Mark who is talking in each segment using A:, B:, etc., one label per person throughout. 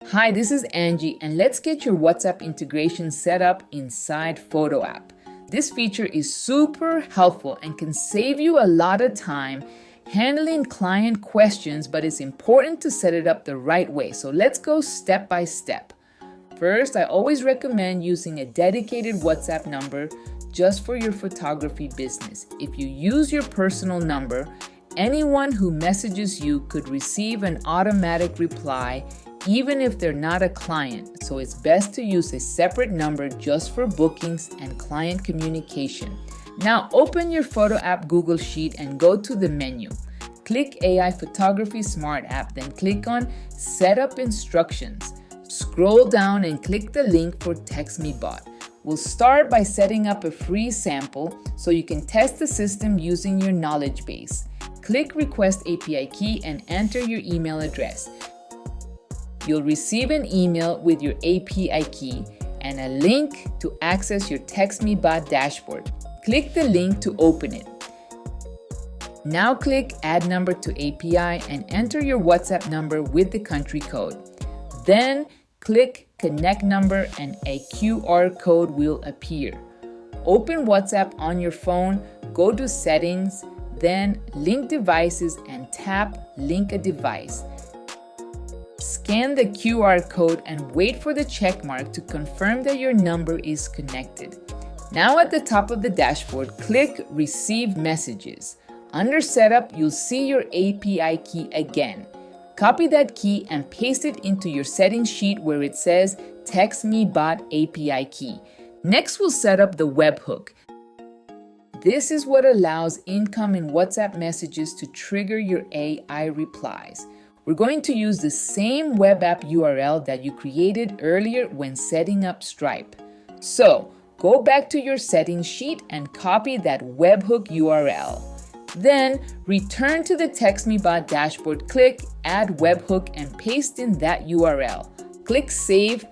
A: Hi, this is Angie, and let's get your WhatsApp integration set up inside Photo app. This feature is super helpful and can save you a lot of time handling client questions, but it's important to set it up the right way. So let's go step by step. First, I always recommend using a dedicated WhatsApp number just for your photography business. If you use your personal number, anyone who messages you could receive an automatic reply even if they're not a client, so it's best to use a separate number just for bookings and client communication. Now open your Photo app Google Sheet and go to the menu. Click AI Photography Smart App, then click on Setup Instructions. Scroll down and click the link for Text Me Bot. We'll start by setting up a free sample so you can test the system using your knowledge base. Click Request API Key and enter your email address. You'll receive an email with your API key and a link to access your TextMeBot dashboard. Click the link to open it. Now click Add Number to API and enter your WhatsApp number with the country code. Then click Connect Number and a QR code will appear. Open WhatsApp on your phone, go to Settings, then Link Devices and tap Link a Device. Scan the QR code and wait for the check mark to confirm that your number is connected. Now at the top of the dashboard, click Receive Messages. Under Setup, you'll see your API key again. Copy that key and paste it into your settings sheet where it says Text Me Bot API key. Next, we'll set up the webhook. This is what allows incoming WhatsApp messages to trigger your AI replies. We're going to use the same web app URL that you created earlier when setting up Stripe. So, go back to your settings sheet and copy that webhook URL. Then, return to the TextMeBot dashboard, click Add Webhook and paste in that URL. Click Save.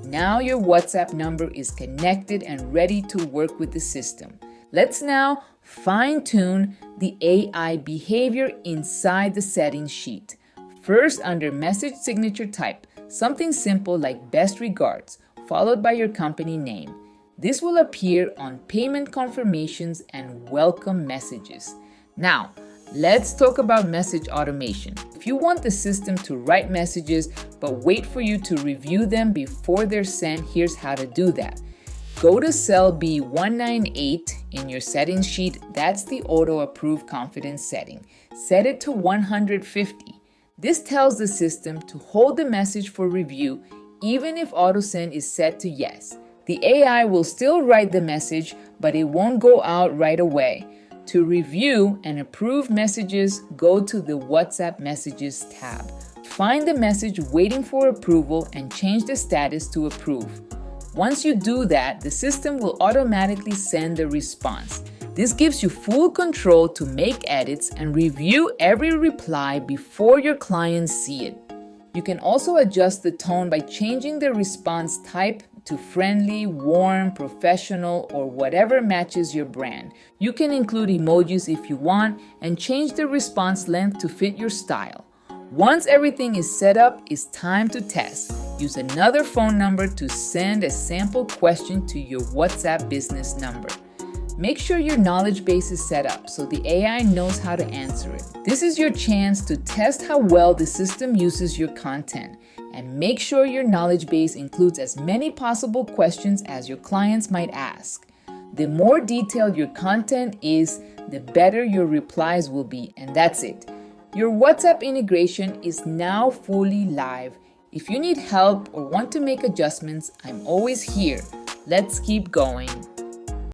A: Now your WhatsApp number is connected and ready to work with the system. Let's now fine-tune the AI behavior inside the settings sheet. First, under Message Signature Type, something simple like Best Regards, followed by your company name. This will appear on payment confirmations and welcome messages. Now, let's talk about message automation. If you want the system to write messages but wait for you to review them before they're sent, here's how to do that. Go to cell B198 in your settings sheet. That's the auto approve confidence setting. Set it to 150. This tells the system to hold the message for review even if auto send is set to yes. The AI will still write the message, but it won't go out right away. To review and approve messages, go to the WhatsApp Messages tab. Find the message waiting for approval and change the status to approve. Once you do that, the system will automatically send the response. This gives you full control to make edits and review every reply before your clients see it. You can also adjust the tone by changing the response type to friendly, warm, professional, or whatever matches your brand. You can include emojis if you want and change the response length to fit your style. Once everything is set up, it's time to test. Use another phone number to send a sample question to your WhatsApp business number. Make sure your knowledge base is set up so the AI knows how to answer it. This is your chance to test how well the system uses your content. And make sure your knowledge base includes as many possible questions as your clients might ask. The more detailed your content is, the better your replies will be, and that's it. Your WhatsApp integration is now fully live. If you need help or want to make adjustments, I'm always here. Let's keep going.